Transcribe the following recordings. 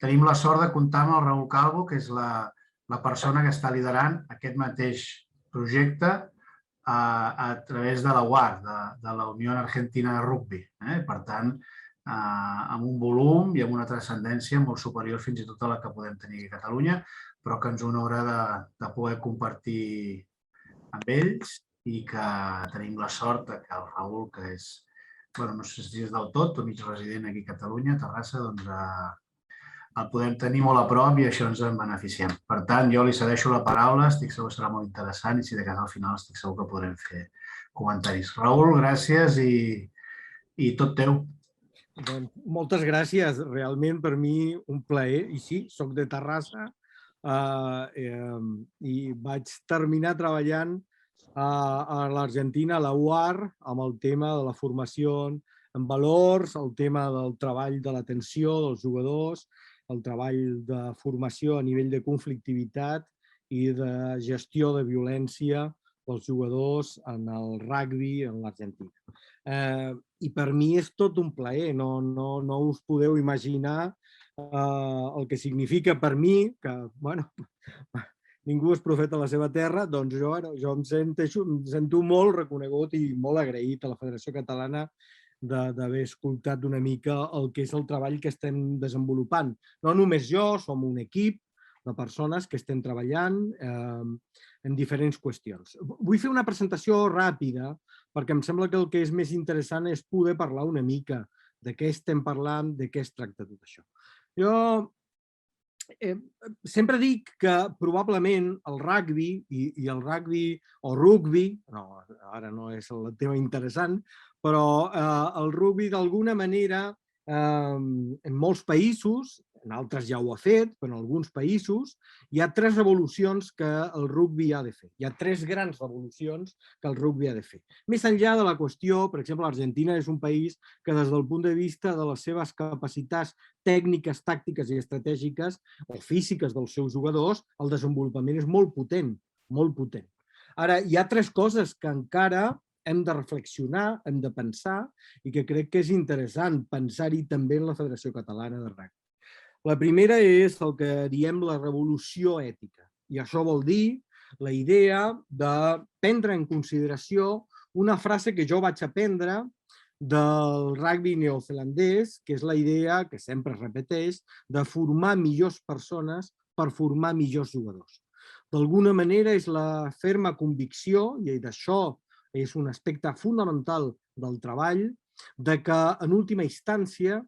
tenim la sort de comptar amb el Raül Calvo, que és la persona que està liderant aquest mateix projecte a través de la UAR, de la Unió Argentina de Rugby. Per tant, amb un volum i amb una transcendència molt superior fins i tot a la que podem tenir a Catalunya, però que ens honora de poder compartir amb ells i que tenim la sort que el Raül, que és, no sé si és del tot o mig resident aquí a Catalunya, a Terrassa, doncs el podem tenir molt a prop i això ens en beneficiem. Per tant, jo li cedeixo la paraula, estic segur que serà molt interessant i si de cas al final estic segur que podrem fer comentaris. Raül, gràcies i tot teu. Doncs moltes gràcies, realment per mi un plaer. I sí, soc de Terrassa i vaig terminar treballant a l'Argentina, a la UAR, amb el tema de la formació en valors, el tema del treball de l'atenció dels jugadors, el treball de formació a nivell de conflictivitat i de gestió de violència dels jugadors en el rugby en l'Argentina. I per mi és tot un plaer, no us podeu imaginar el que significa per mi, que, bueno, ningú és profeta a la seva terra, doncs jo em sento molt reconegut i molt agraït a la Federació Catalana d'haver escoltat una mica el que és el treball que estem desenvolupant. No només jo, som un equip de persones que estem treballant en diferents qüestions. Vull fer una presentació ràpida perquè em sembla que el que és més interessant és poder parlar una mica de què estem parlant, de què es tracta tot això. Jo sempre dic que probablement el rugby i el rugby o rugby, no, ara no és el tema interessant, però el rugby d'alguna manera en molts països, en altres ja ho ha fet, però en alguns països hi ha 3 revolucions que el rugby ha de fer. Hi ha 3 grans revolucions que el rugby ha de fer. Més enllà de la qüestió, per exemple, l'Argentina és un país que des del punt de vista de les seves capacitats tècniques, tàctiques i estratègiques o físiques dels seus jugadors, el desenvolupament és molt potent, molt potent. Ara, hi ha 3 coses que encara hem de reflexionar, hem de pensar i que crec que és interessant pensar-hi també en la Federació Catalana de Rugby. La primera és el que diem la revolució ètica i això vol dir la idea de prendre en consideració una frase que jo vaig aprendre del rugby neozelandès, que és la idea, que sempre es repeteix, de formar millors persones per formar millors jugadors. D'alguna manera és la ferma convicció, i d'això és un aspecte fonamental del treball, de que en última instància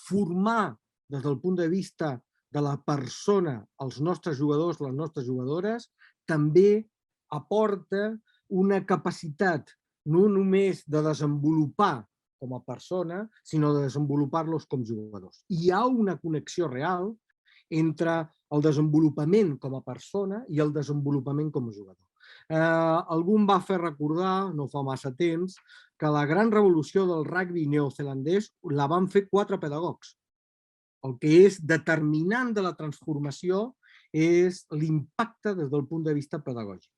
formar des del punt de vista de la persona els nostres jugadors, les nostres jugadores, també aporta una capacitat no només de desenvolupar com a persona, sinó de desenvolupar-los com jugadors. Hi ha una connexió real entre el desenvolupament com a persona i el desenvolupament com a jugador. Algú em va fer recordar, no fa massa temps, que la gran revolució del rugby neozelandès la van fer 4 pedagogs. El que és determinant de la transformació és l'impacte des del punt de vista pedagògic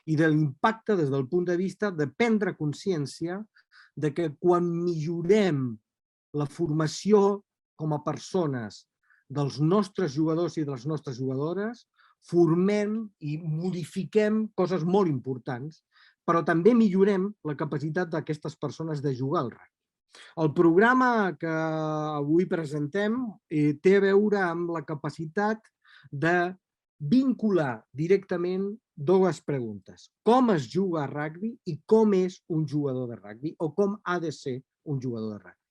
i de l'impacte des del punt de vista de prendre consciència de que quan millorem la formació com a persones dels nostres jugadors i de les nostres jugadores, formem i modifiquem coses molt importants, però també millorem la capacitat d'aquestes persones de jugar al rugby. El programa que avui presentem té a veure amb la capacitat de vincular directament 2 preguntes. Com es juga a rugby i com és un jugador de rugby o com ha de ser un jugador de rugby.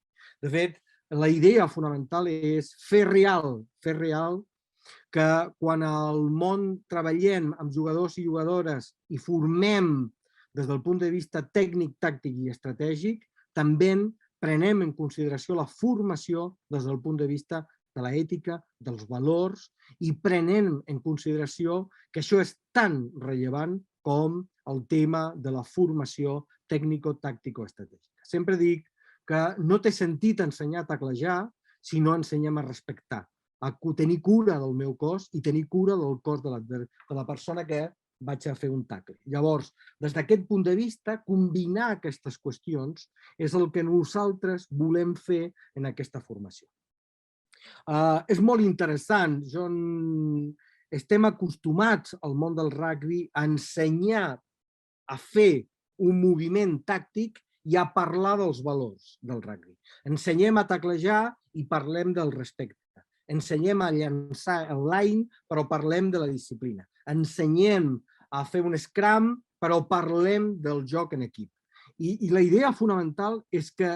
De fet, la idea fonamental és fer real que quan al món treballem amb jugadors i jugadores i formem des del punt de vista tècnic, tàctic i estratègic, també prenem en consideració la formació des del punt de vista de l'ètica, dels valors i prenem en consideració que això és tan rellevant com el tema de la formació tècnico-tàctico-estratègica. Sempre dic que no té sentit ensenyar a teclejar si no ensenyem a respectar, a tenir cura del meu cos i tenir cura del cos de la persona que vaig a fer un tackle. Llavors, des d'aquest punt de vista, combinar aquestes qüestions és el que nosaltres volem fer en aquesta formació. És molt interessant. Estem acostumats al món del rugby a ensenyar a fer un moviment tàctic i a parlar dels valors del rugby. Ensenyem a taclejar i parlem del respecte. Ensenyem a llançar el line, però parlem de la disciplina. Ensenyem a fer un scrum, però parlem del joc en equip. I la idea fonamental és que,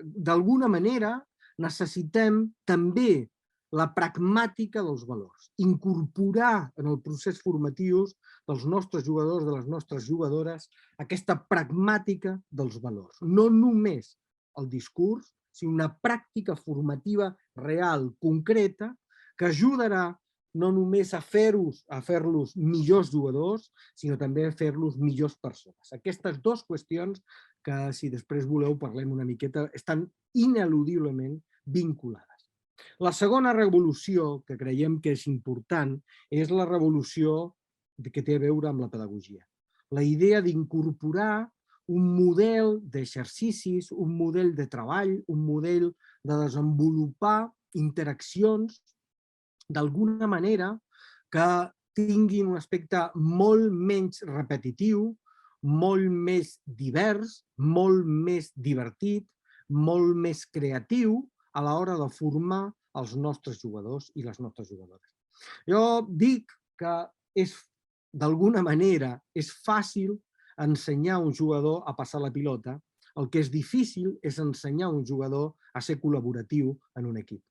d'alguna manera, necessitem també la pragmàtica dels valors, incorporar en el procés formatiu dels nostres jugadors, de les nostres jugadores, aquesta pragmàtica dels valors. No només el discurs, sinó una pràctica formativa real, concreta, que ajudarà no només a fer-los millors jugadors, sinó també a fer-los millors persones. Aquestes dues qüestions que, si després voleu, parlem una miqueta, estan ineludiblement vinculades. La segona revolució, que creiem que és important, és la revolució que té a veure amb la pedagogia. La idea d'incorporar un model d'exercicis, un model de treball, un model de desenvolupar interaccions d'alguna manera que tinguin un aspecte molt menys repetitiu, molt més divers, molt més divertit, molt més creatiu a l'hora de formar els nostres jugadors i les nostres jugadores. Jo dic que d'alguna manera és fàcil ensenyar a un jugador a passar la pilota, el que és difícil és ensenyar a un jugador a ser col·laboratiu en un equip.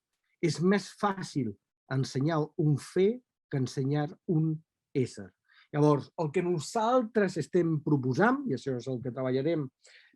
És més fàcil ensenyar un fer que ensenyar un ésser. Llavors, el que nosaltres estem proposant, i això és el que treballarem,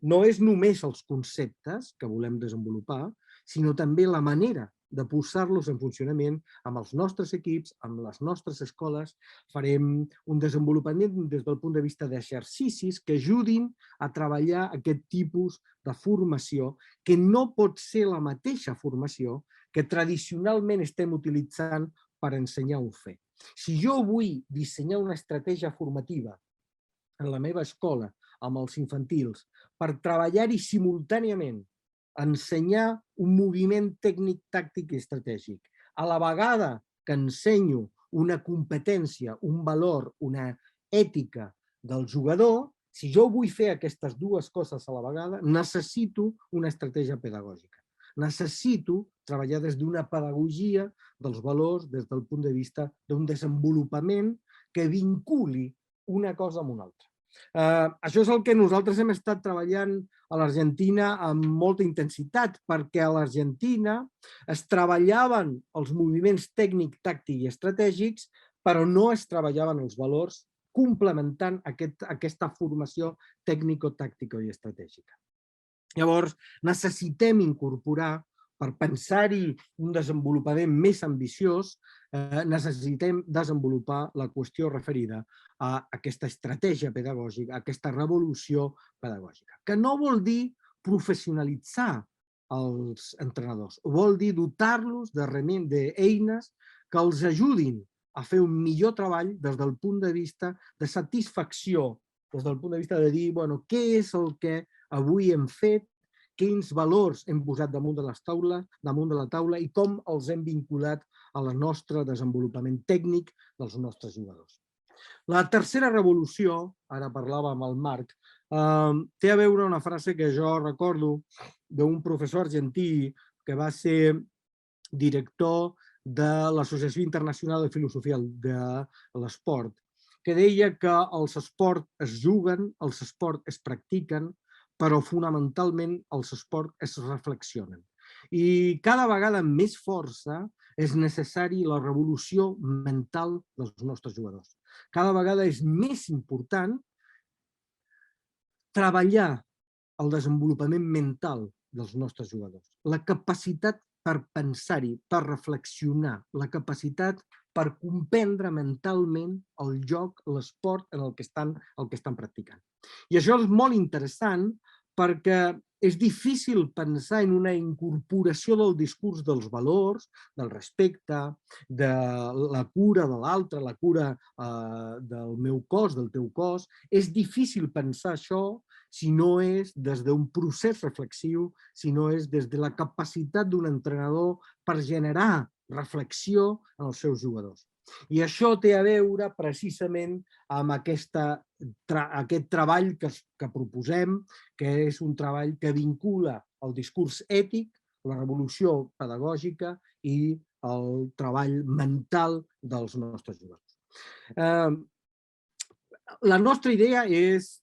no és només els conceptes que volem desenvolupar, sinó també la manera de posar-los en funcionament amb els nostres equips, amb les nostres escoles. Farem un desenvolupament des del punt de vista d'exercicis que ajudin a treballar aquest tipus de formació, que no pot ser la mateixa formació que tradicionalment estem utilitzant per ensenyar un fer. Si jo vull dissenyar una estratègia formativa en la meva escola, amb els infantils, per treballar-hi simultàniament, ensenyar un moviment tècnic, tàctic i estratègic, a la vegada que ensenyo una competència, un valor, una ètica del jugador, si jo vull fer aquestes dues coses a la vegada, necessito una estratègia pedagògica. Necessito treballar des d'una pedagogia dels valors, des del punt de vista d'un desenvolupament que vinculi una cosa amb una altra. Això és el que nosaltres hem estat treballant a l'Argentina amb molta intensitat, perquè a l'Argentina es treballaven els moviments tècnics, tàctics i estratègics, però no es treballaven els valors complementant aquesta formació tècnico-tàctica i estratègica. Llavors, necessitem incorporar, per pensar-hi un desenvolupament més ambiciós, necessitem desenvolupar la qüestió referida a aquesta estratègia pedagògica, a aquesta revolució pedagògica, que no vol dir professionalitzar els entrenadors, vol dir dotar-los d'eines que els ajudin a fer un millor treball des del punt de vista de satisfacció, des del punt de vista de dir, bueno, què és el que avui hem fet, quins valors hem posat damunt de la taula i com els hem vinculat al nostre desenvolupament tècnic dels nostres jugadors. La tercera revolució, ara parlava amb el Marc, té a veure una frase que jo recordo d'un professor argentí que va ser director de l'Associació Internacional de Filosofia de l'Esport, que deia que els esports es juguen, els esports es practiquen, però fonamentalment els esports es reflexionen. I cada vegada amb més força és necessari la revolució mental dels nostres jugadors. Cada vegada és més important treballar el desenvolupament mental dels nostres jugadors, la capacitat per pensar-hi, per reflexionar, la capacitat per comprendre mentalment el joc, l'esport en el que estan practicant. I això és molt interessant perquè és difícil pensar en una incorporació del discurs dels valors, del respecte, de la cura de l'altre, la cura del meu cos, del teu cos. És difícil pensar això si no és des d'un procés reflexiu, si no és des de la capacitat d'un entrenador per generar reflexió en els seus jugadors. I això té a veure precisament amb aquest treball que proposem, que és un treball que vincula el discurs ètic, la revolució pedagògica i el treball mental dels nostres jugadors. La nostra idea és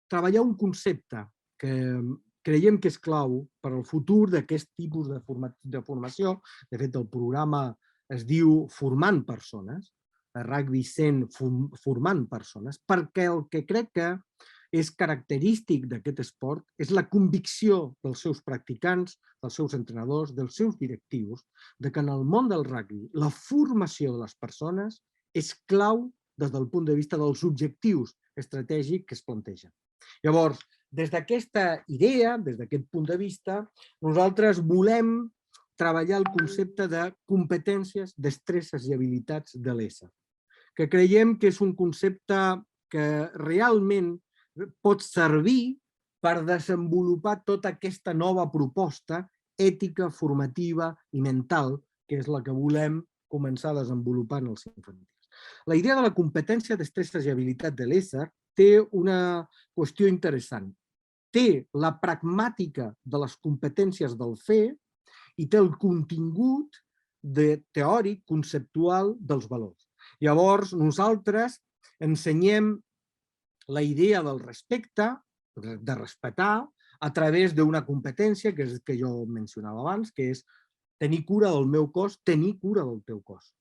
treballar un concepte que creiem que és clau per al futur d'aquest tipus de formació. De fet, el programa es diu Formant Persones, Rugby 100 formant persones, perquè el que crec que és característic d'aquest esport és la convicció dels seus practicants, dels seus entrenadors, dels seus directius, de que en el món del rugby la formació de les persones és clau des del punt de vista dels objectius estratègics que es plantegen. Llavors, des d'aquesta idea, des d'aquest punt de vista, nosaltres volem treballar el concepte de competències, destresses i habilitats de l'ésser, que creiem que és un concepte que realment pot servir per desenvolupar tota aquesta nova proposta ètica, formativa i mental, que és la que volem començar a desenvolupar en els infantils. La idea de la competència, destresses i habilitat de l'ésser té una qüestió interessant. Té la pragmàtica de les competències del fer i té el contingut teòric, conceptual dels valors. Llavors, nosaltres ensenyem la idea del respecte, de respetar, a través d'una competència que és que jo mencionava abans, que és tenir cura del meu cos, tenir cura del teu cos.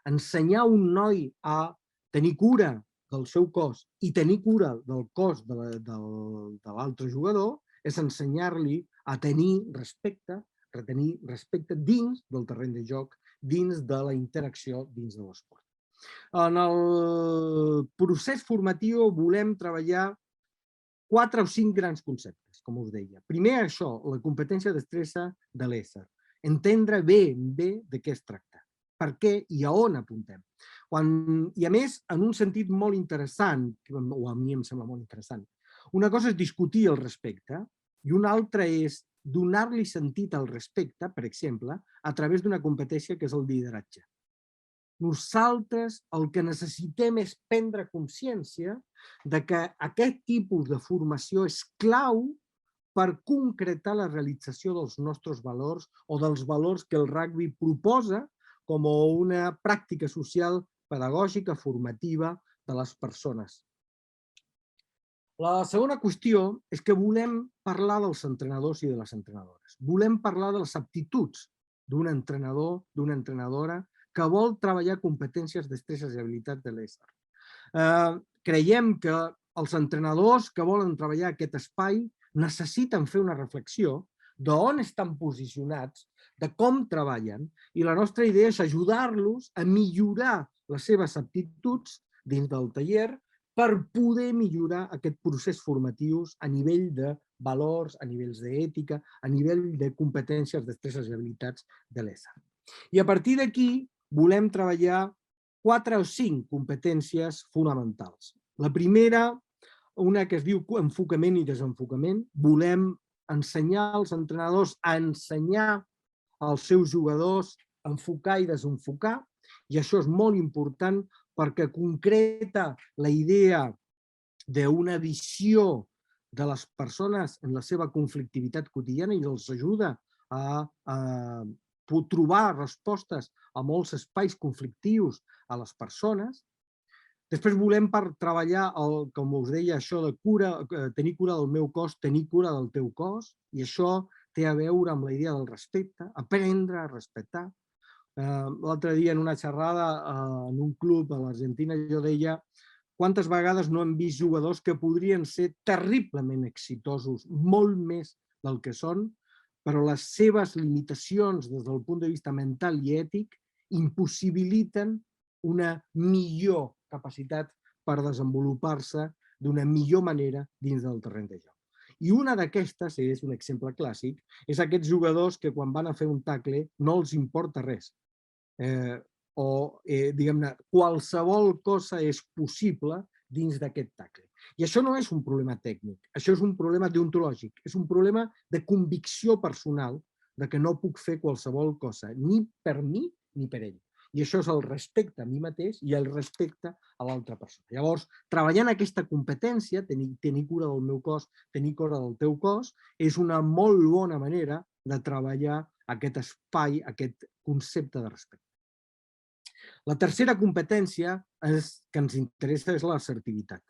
Ensenyar un noi a tenir cura del seu cos i tenir cura del cos de l'altre jugador és ensenyar-li a tenir respecte, retenir respecte dins del terreny de joc, dins de la interacció dins de l'esport. En el procés formatiu volem treballar 4 o 5 grans conceptes, com us deia. Primer això, la competència destressa de l'ésser. Entendre bé de què es tracta, per què i a on apuntem. I a més, en un sentit molt interessant, o a mi em sembla molt interessant, una cosa és discutir el respecte i una altra és donar-li sentit al respecte, per exemple, a través d'una competència que és el lideratge. Nosaltres el que necessitem és prendre consciència de que aquest tipus de formació és clau per concretar la realització dels nostres valors o dels valors que el rugby proposa com una pràctica social, pedagògica, formativa de les persones. La segona qüestió és que volem parlar dels entrenadors i de les entrenadores. Volem parlar de les aptituds d'un entrenador, d'una entrenadora que vol treballar competències, destresses i habilitats de l'ésser. Creiem que els entrenadors que volen treballar aquest espai necessiten fer una reflexió d'on estan posicionats, de com treballen, i la nostra idea és ajudar-los a millorar les seves aptituds dins del taller per poder millorar aquest procés formatius a nivell de valors, a nivells d'ètica, a nivell de competències, destresses i habilitats de l'ésser. I a partir d'aquí volem treballar 4 o 5 competències fonamentals. La primera, una que es diu enfocament i desenfocament. Volem ensenyar als entrenadors a ensenyar als seus jugadors a enfocar i desenfocar, i això és molt important perquè concreta la idea d'una visió de les persones en la seva conflictivitat quotidiana i els ajuda a trobar respostes a molts espais conflictius a les persones. Després volem treballar, com us deia, això de tenir cura del meu cos, tenir cura del teu cos, i això té a veure amb la idea del respecte, aprendre a respectar. L'altre dia en una xerrada en un club a l'Argentina jo deia quantes vegades no hem vist jugadors que podrien ser terriblement exitosos, molt més del que són, però les seves limitacions des del punt de vista mental i ètic impossibiliten una millor capacitat per desenvolupar-se d'una millor manera dins del terreny de joc. I una d'aquestes, és un exemple clàssic, és aquests jugadors que quan van a fer un tackle no els importa res. Diguem-ne, qualsevol cosa és possible dins d'aquest tackle. I això no és un problema tècnic, això és un problema deontològic, és un problema de convicció personal de que no puc fer qualsevol cosa, ni per mi ni per ell. I això és el respecte a mi mateix i el respecte a l'altra persona. Llavors, treballant aquesta competència, tenir cura del meu cos, tenir cura del teu cos, és una molt bona manera de treballar aquest espai, aquest concepte de respecte. La tercera competència que ens interessa és l'assertivitat.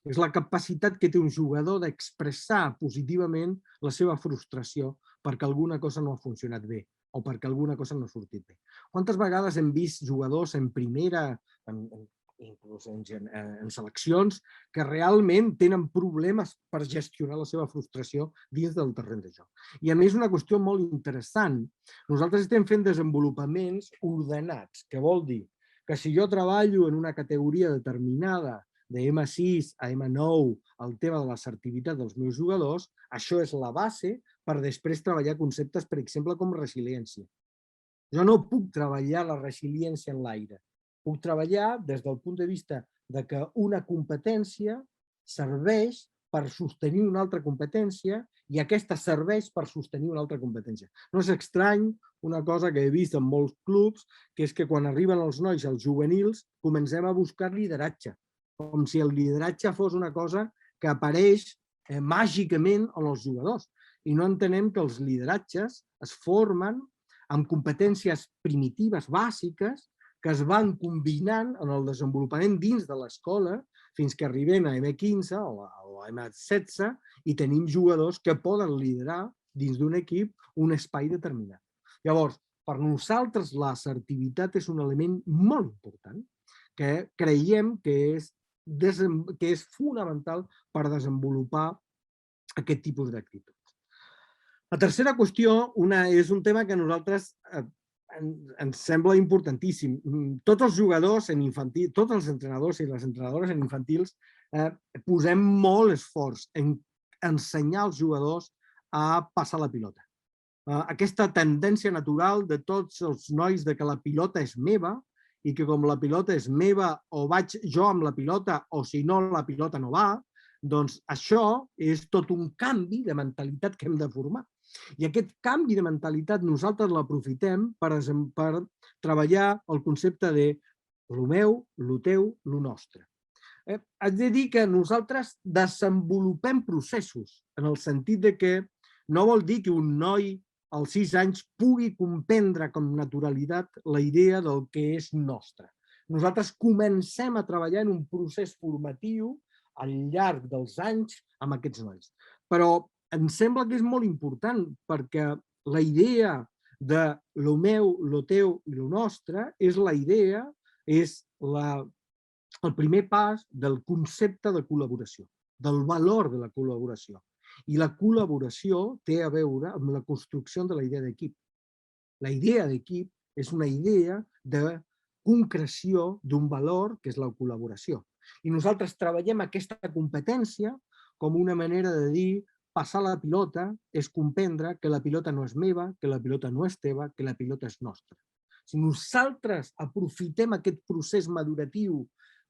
És la capacitat que té un jugador d'expressar positivament la seva frustració perquè alguna cosa no ha funcionat bé o perquè alguna cosa no ha sortit bé. Quantes vegades hem vist jugadors en primera, inclús en seleccions, que realment tenen problemes per gestionar la seva frustració dins del terreny de joc. I a més, una qüestió molt interessant. Nosaltres estem fent desenvolupaments ordenats, que vol dir que si jo treballo en una categoria determinada de M6 a M9 el tema de l'assertivitat dels meus jugadors, això és la base per després treballar conceptes, per exemple, com resiliència. Jo no puc treballar la resiliència en l'aire. Puc treballar des del punt de vista de que una competència serveix per sostenir una altra competència i aquesta serveix per sostenir una altra competència. No és estrany una cosa que he vist en molts clubs, que és que quan arriben els nois, els juvenils, comencem a buscar lideratge, com si el lideratge fos una cosa que apareix màgicament en els jugadors. I no entenem que els lideratges es formen amb competències primitives, bàsiques, que es van combinant en el desenvolupament dins de l'escola fins que arribem a M15 o a M16 i tenim jugadors que poden liderar dins d'un equip un espai determinat. Llavors, per nosaltres l'assertivitat és un element molt important que creiem que és fonamental per desenvolupar aquest tipus d'actituds. La tercera qüestió és un tema que a nosaltres ens sembla importantíssim. Tots els jugadors en infantil, tots els entrenadors i les entrenadores en infantils posem molt esforç en ensenyar als jugadors a passar la pilota. Aquesta tendència natural de tots els nois de que la pilota és meva i que com la pilota és meva o vaig jo amb la pilota o si no la pilota no va, doncs això és tot un canvi de mentalitat que hem de formar. I aquest canvi de mentalitat nosaltres l'aprofitem per treballar el concepte de lo meu, lo teu, lo nostre. Haig de dir que nosaltres desenvolupem processos en el sentit de que no vol dir que un noi als 6 anys pugui comprendre com naturalitat la idea del que és nostre. Nosaltres comencem a treballar en un procés formatiu al llarg dels anys amb aquests nois. Però em sembla que és molt important perquè la idea de lo meu, lo teu i lo nostre és la idea, és el primer pas del concepte de col·laboració, del valor de la col·laboració. I la col·laboració té a veure amb la construcció de la idea d'equip. La idea d'equip és una idea de concreció d'un valor que és la col·laboració. I nosaltres treballem aquesta competència com una manera de dir passar la pilota és comprendre que la pilota no és meva, que la pilota no és teva, que la pilota és nostra. Si nosaltres aprofitem aquest procés maduratiu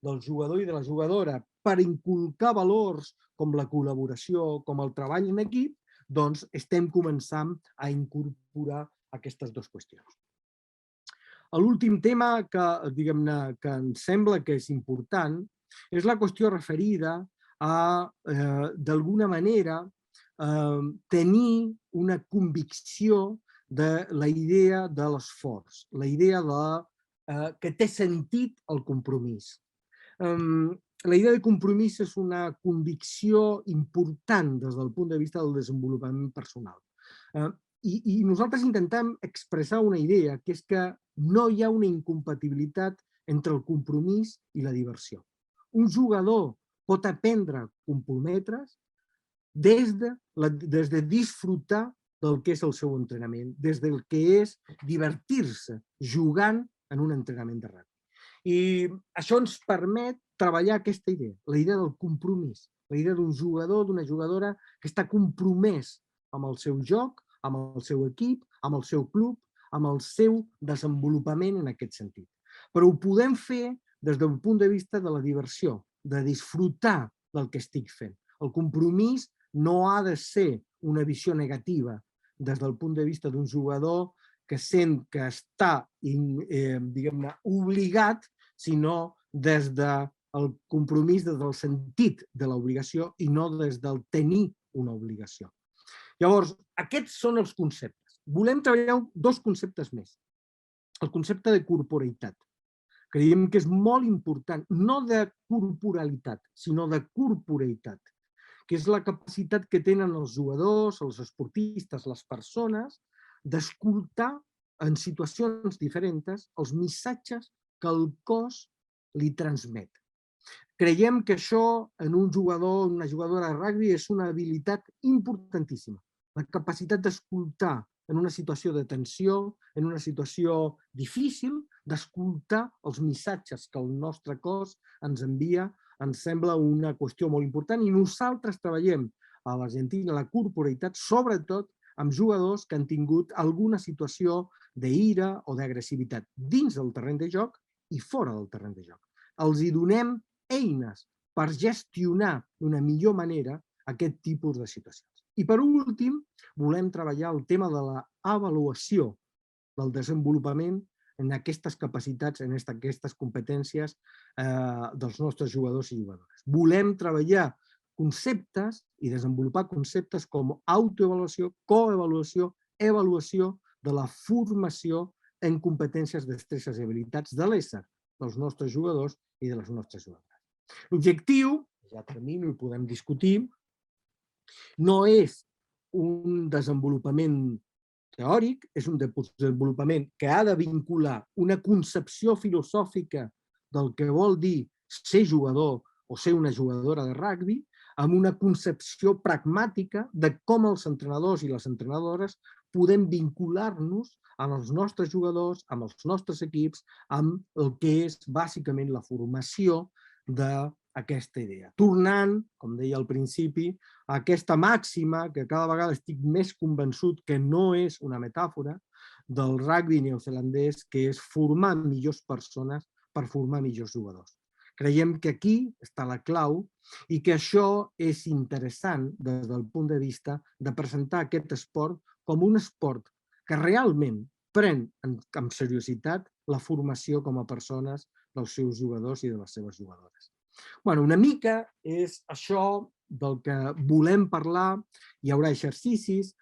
del jugador i de la jugadora per inculcar valors com la col·laboració, com el treball en equip, doncs estem començant a incorporar aquestes dues qüestions. L'últim tema que em sembla que és important és la qüestió referida a, d'alguna manera, tenir una convicció de la idea de l'esforç, la idea que té sentit el compromís. La idea de compromís és una convicció important des del punt de vista del desenvolupament personal. I nosaltres intentem expressar una idea, que és que no hi ha una incompatibilitat entre el compromís i la diversió. Un jugador pot aprendre a comprometre's des de disfrutar del que és el seu entrenament, des del que és divertir-se jugant en un entrenament de rugby. I això ens permet treballar aquesta idea, la idea del compromís, la idea d'un jugador, d'una jugadora que està compromès amb el seu joc, amb el seu equip, amb el seu club, amb el seu desenvolupament en aquest sentit. Però ho podem fer des del punt de vista de la diversió, de disfrutar del que estic fent. El compromís no ha de ser una visió negativa des del punt de vista d'un jugador que sent que està, diguem-ne, obligat, sinó des del compromís, des del sentit de l'obligació i no des del tenir una obligació. Llavors, aquests són els conceptes. Volem treballar dos conceptes més. El concepte de corporeitat. Creiem que és molt important, no de corporalitat, sinó de corporeitat, que és la capacitat que tenen els jugadors, els esportistes, les persones, d'escoltar en situacions diferents els missatges que el cos li transmet. Creiem que això en un jugador, una jugadora de rugby, és una habilitat importantíssima. La capacitat d'escoltar en una situació de tensió, en una situació difícil, d'escoltar els missatges que el nostre cos ens envia, ens sembla una qüestió molt important i nosaltres treballem a l'Argentina la corporalitat, sobretot amb jugadors que han tingut alguna situació d'ira o d'agressivitat dins del terreny de joc i fora del terreny de joc. Els hi donem eines per gestionar d'una millor manera aquest tipus de situacions. I per últim, volem treballar el tema de l'avaluació del desenvolupament en aquestes capacitats, en aquestes competències dels nostres jugadors i jugadores. Volem treballar conceptes i desenvolupar conceptes com autoavaluació, coavaluació, avaluació de la formació en competències, destreses i habilitats de l'ésser dels nostres jugadors i de les nostres jugadores. L'objectiu, ja termino i podem discutir, no és un desenvolupament teòric, és un desenvolupament que ha de vincular una concepció filosòfica del que vol dir ser jugador o ser una jugadora de rugby amb una concepció pragmàtica de com els entrenadors i les entrenadores podem vincular-nos amb els nostres jugadors, amb els nostres equips, amb el que és bàsicament la formació d'aquesta idea. Tornant, com deia al principi, a aquesta màxima, que cada vegada estic més convençut que no és una metàfora, del rugby neozelandès, que és formar millors persones per formar millors jugadors. Creiem que aquí està la clau i que això és interessant des del punt de vista de presentar aquest esport com un esport que realment pren amb seriositat la formació com a persones dels seus jugadors i de les seves jugadores. Una mica és això del que volem parlar. Hi haurà exercicis.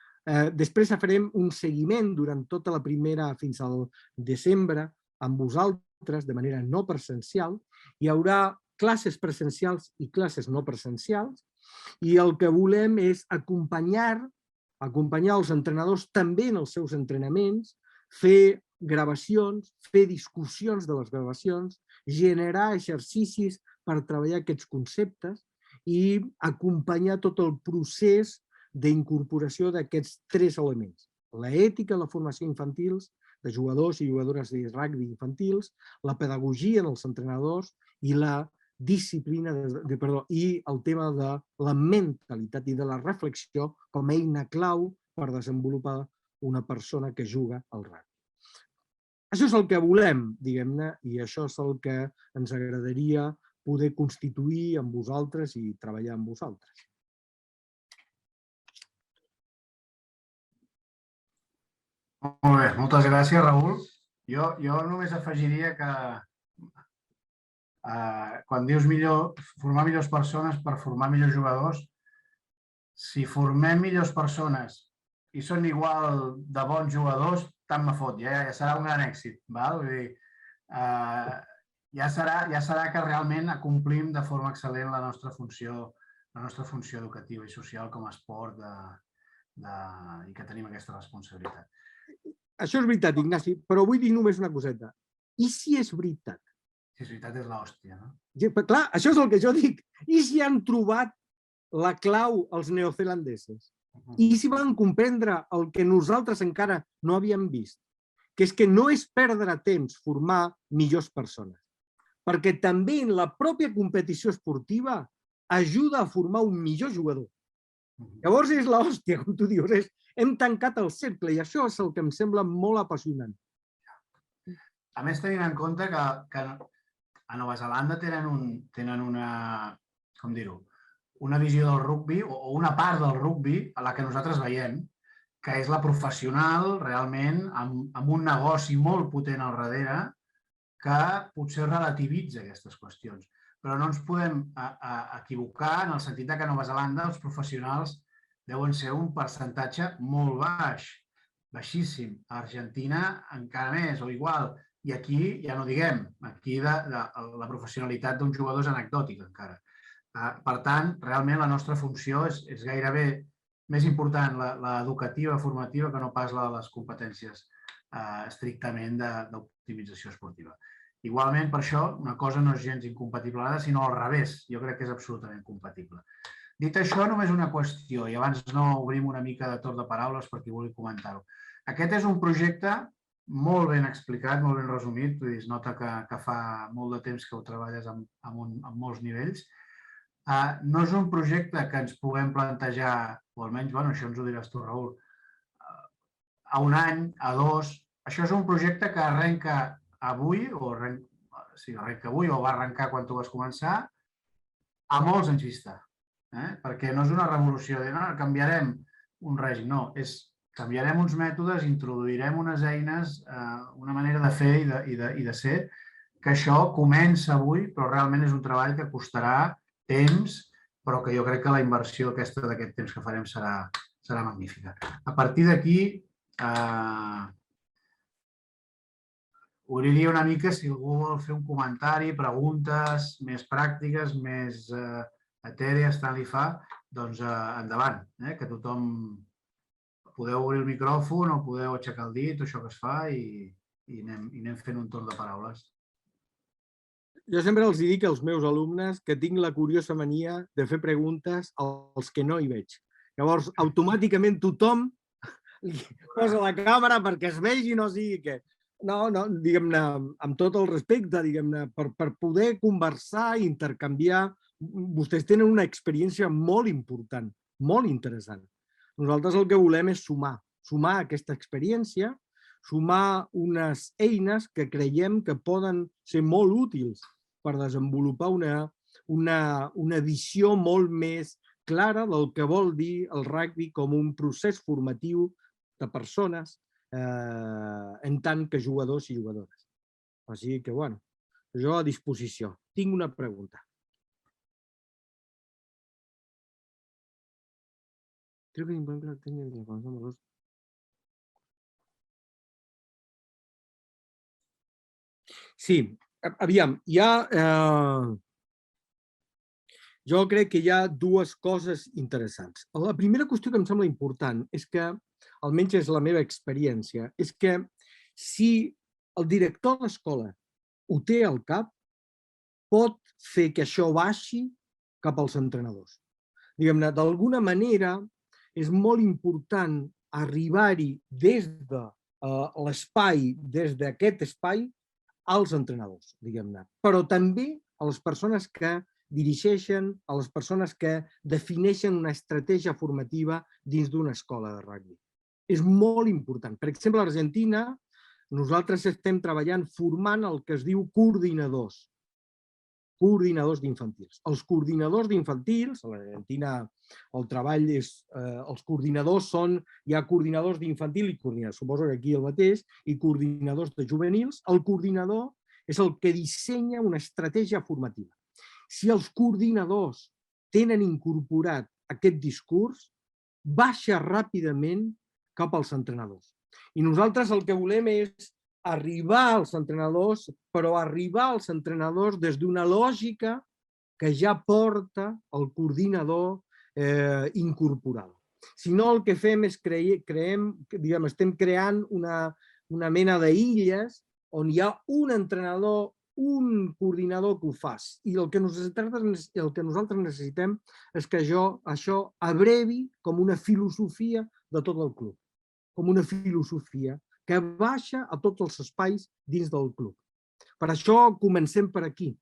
Després farem un seguiment durant tota la primera fins al desembre amb vosaltres de manera no presencial. Hi haurà classes presencials i classes no presencials i el que volem és acompanyar els entrenadors també en els seus entrenaments, fer gravacions, fer discussions de les gravacions, generar exercicis per treballar aquests conceptes i acompanyar tot el procés d'incorporació d'aquests tres elements. L'ètica, la formació infantils, de jugadors i jugadores de rugby infantils, la pedagogia en els entrenadors i la disciplina, i el tema de la mentalitat i de la reflexió com a eina clau per desenvolupar una persona que juga al rugby. Això és el que volem, diguem-ne, i això és el que ens agradaria poder constituir amb vosaltres i treballar amb vosaltres. Molt bé, moltes gràcies, Raül. Jo només afegiria que quan dius formar millors persones per formar millors jugadors, si formem millors persones i són igual de bons jugadors, tant me fot, ja serà un gran èxit. Vull dir, ja serà que realment acomplim de forma excel·lent la nostra funció educativa i social com a esport i que tenim aquesta responsabilitat. Això és veritat, Ignasi, però vull dir només una coseta. I si és veritat? Si és veritat és l'hòstia, no? Clar, això és el que jo dic. I si han trobat la clau els neozelandesos? I si van comprendre el que nosaltres encara no havíem vist? Que és que no és perdre temps formar millors persones, perquè també en la pròpia competició esportiva ajuda a formar un millor jugador. Llavors és l'hòstia, com tu dius, hem tancat el cercle i això és el que em sembla molt apassionant. A més, tenint en compte que a Nova Zelanda tenen una, com dir-ho, una visió del rugbi o una part del rugbi a la que nosaltres veiem, que és la professional realment amb un negoci molt potent al darrere que potser relativitza aquestes qüestions. Però no ens podem equivocar en el sentit que a Nova Zelanda els professionals deuen ser un percentatge molt baix, baixíssim. A Argentina encara més o igual. I aquí ja no diguem, aquí la professionalitat d'un jugador és anecdòtica encara. Per tant, realment la nostra funció és gairebé més important l'educativa, formativa, que no pas la de les competències estrictament d'optimització esportiva. Igualment, per això, una cosa no és gens incompatible, sinó al revés. Jo crec que és absolutament compatible. Dit això, només una qüestió, i abans no obrim una mica de torn de paraules per qui vulgui comentar-ho. Aquest és un projecte molt ben explicat, molt ben resumit, es nota que fa molt de temps que ho treballes en molts nivells. No és un projecte que ens puguem plantejar, o almenys, això ens ho diràs tu, Raül, a un any, a dos. Això és un projecte que arrenca avui, o va arrencar quan tu vas començar, a molts anys vista. Perquè no és una revolució de canviarem un règim, no, canviarem uns mètodes, introduirem unes eines, una manera de fer i de ser, que això comença avui, però realment és un treball que costarà temps, però que jo crec que la inversió aquesta d'aquest temps que farem serà magnífica. A partir d'aquí, obriria una mica si algú vol fer un comentari, preguntes més pràctiques, més etèries, tant li fa, doncs endavant, que tothom podeu obrir el micròfon o podeu aixecar el dit, això que es fa, i anem fent un torn de paraules. Jo sempre els dic als meus alumnes que tinc la curiosa mania de fer preguntes als que no hi veig. Llavors, automàticament tothom posa la càmera perquè es vegi i no sigui que... No, diguem-ne, amb tot el respecte, diguem-ne, per poder conversar i intercanviar, vostès tenen una experiència molt important, molt interessant. Nosaltres el que volem és sumar aquesta experiència, sumar unes eines que creiem que poden ser molt útils per desenvolupar una visió molt més clara del que vol dir el rugby com un procés formatiu de persones en tant que jugadors i jugadores. O sigui que, bueno, jo a disposició. Tinc una pregunta. Creo que encuentro la técnica que conocemos los... Sí, aviam, jo crec que hi ha dues coses interessants. La primera qüestió que em sembla important és que, almenys és la meva experiència, és que si el director de l'escola ho té al cap, pot fer que això baixi cap als entrenadors. Diguem-ne, d'alguna manera és molt important arribar-hi des de l'espai, des d'aquest espai, als entrenadors, diguem-ne, però també a les persones que dirigeixen, a les persones que defineixen una estratègia formativa dins d'una escola de rugby. És molt important. Per exemple, a Argentina, nosaltres estem treballant formant el que es diu coordinadors d'infantils. Els coordinadors d'infantils, a l'Argentina el treball és... Els coordinadors són... Hi ha coordinadors d'infantil i coordinadors, suposo que aquí el mateix, i coordinadors de juvenils. El coordinador és el que dissenya una estratègia formativa. Si els coordinadors tenen incorporat aquest discurs, baixa ràpidament cap als entrenadors. I nosaltres el que volem és arribar als entrenadors, però arribar als entrenadors des d'una lògica que ja porta el coordinador incorporada. Si no, el que fem és estem creant una mena d'illes on hi ha un entrenador, un coordinador que ho fa. I el que nosaltres necessitem és que això abrevi com una filosofia de tot el club, com una filosofia que baixa a tots els espais dins del club. Per això comencem per aquí,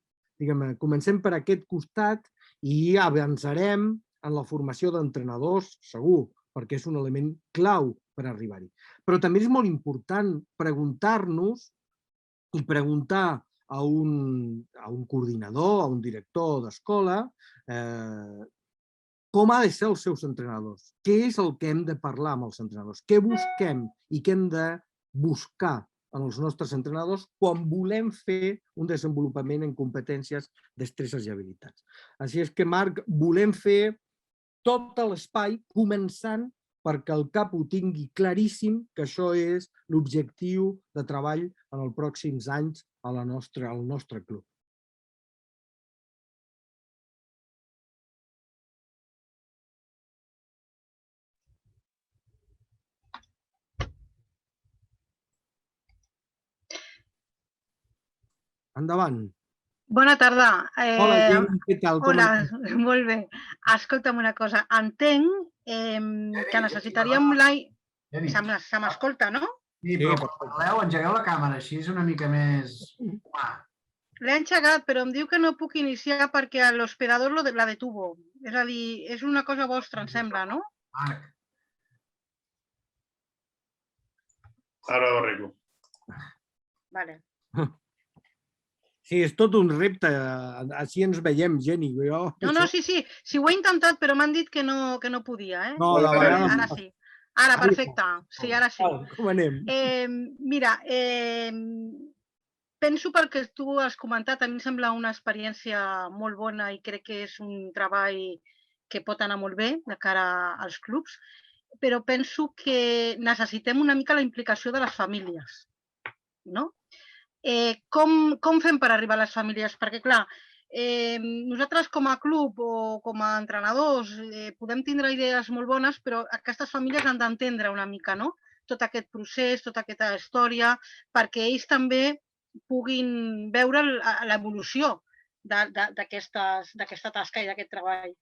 comencem per aquest costat i avançarem en la formació d'entrenadors, segur, perquè és un element clau per arribar-hi. Però també és molt important preguntar-nos i preguntar a un coordinador, a un director d'escola, com ha de ser els seus entrenadors, què és el que hem de parlar amb els entrenadors, què busquem i què hem de buscar en els nostres entrenadors quan volem fer un desenvolupament en competències, destreses i habilitats. Així és que, Marc, volem fer tot l'espai començant perquè el CAP ho tingui claríssim que això és l'objectiu de treball en els pròxims anys al nostre club. Endavant. Bona tarda. Hola, Jenny, què tal? Hola, molt bé. Escolta'm una cosa. Entenc que necessitaríem Se m'escolta, no? Sí, però parleu, engegueu la càmera, així és una mica més... L'he engegat, però em diu que no puc iniciar perquè l'hospedador la detuvo. És a dir, és una cosa vostra, em sembla, no? Marc. Ara ho arreglo. Vale. Sí, és tot un repte. Així ens veiem, Jenny. No, sí. Sí, ho he intentat, però m'han dit que no podia. No, la vegada... Ara sí. Ara, perfecte. Sí, ara sí. Com anem? Mira, penso perquè tu has comentat, a mi em sembla una experiència molt bona i crec que és un treball que pot anar molt bé de cara als clubs, però penso que necessitem una mica la implicació de les famílies, no? Com fem per arribar a les famílies? Perquè, clar, nosaltres com a club o com a entrenadors podem tindre idees molt bones, però aquestes famílies han d'entendre una mica, no? Tot aquest procés, tota aquesta història, perquè ells també puguin veure l'evolució d'aquesta tasca i d'aquest treball.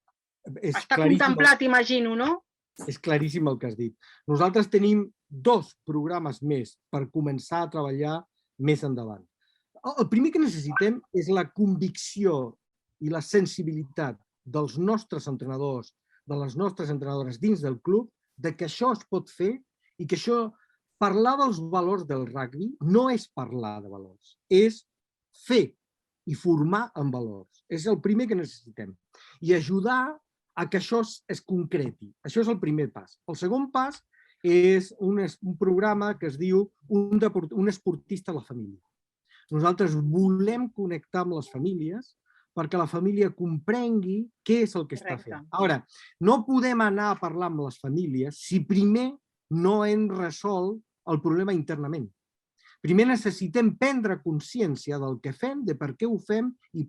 Està contemplat, imagino, no? És claríssim el que has dit. Nosaltres tenim 2 programes més per començar a treballar més endavant. El primer que necessitem és la convicció i la sensibilitat dels nostres entrenadors, de les nostres entrenadores dins del club, de que això es pot fer i que això, parlar dels valors del rugby no és parlar de valors, és fer i formar en valors. És el primer que necessitem. I ajudar a que això es concreti. Això és el primer pas. El segon pas és un programa que es diu Un esportista a la família. Nosaltres volem connectar amb les famílies perquè la família comprengui què és el que està fent. Ara, no podem anar a parlar amb les famílies si primer no hem resolt el problema internament. Primer necessitem prendre consciència del que fem, de per què ho fem i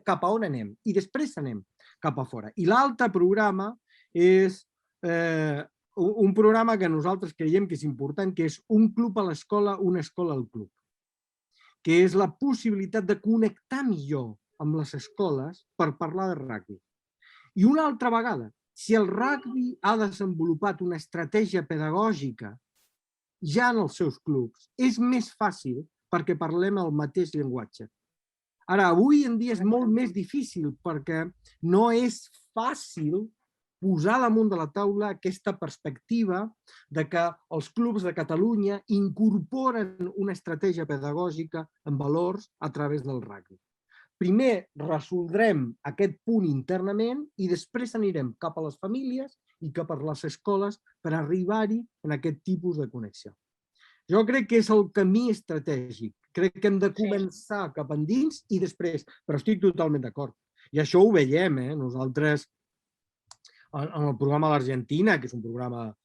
cap a on anem. I després anem cap a fora. I l'altre programa és un programa que nosaltres creiem que és important, que és un club a l'escola, una escola al club, que és la possibilitat de connectar millor amb les escoles per parlar de rugby. I una altra vegada, si el rugby ha desenvolupat una estratègia pedagògica ja en els seus clubs, és més fàcil perquè parlem el mateix llenguatge. Ara, avui en dia és molt més difícil perquè no és fàcil posar damunt de la taula aquesta perspectiva de que els clubs de Catalunya incorporen una estratègia pedagògica en valors a través del rugby. Primer resoldrem aquest punt internament i després anirem cap a les famílies i cap a les escoles per arribar-hi en aquest tipus de connexió. Jo crec que és el camí estratègic. Crec que hem de començar cap endins i després, però estic totalment d'acord. I això ho veiem, nosaltres en el programa a l'Argentina, que és un programa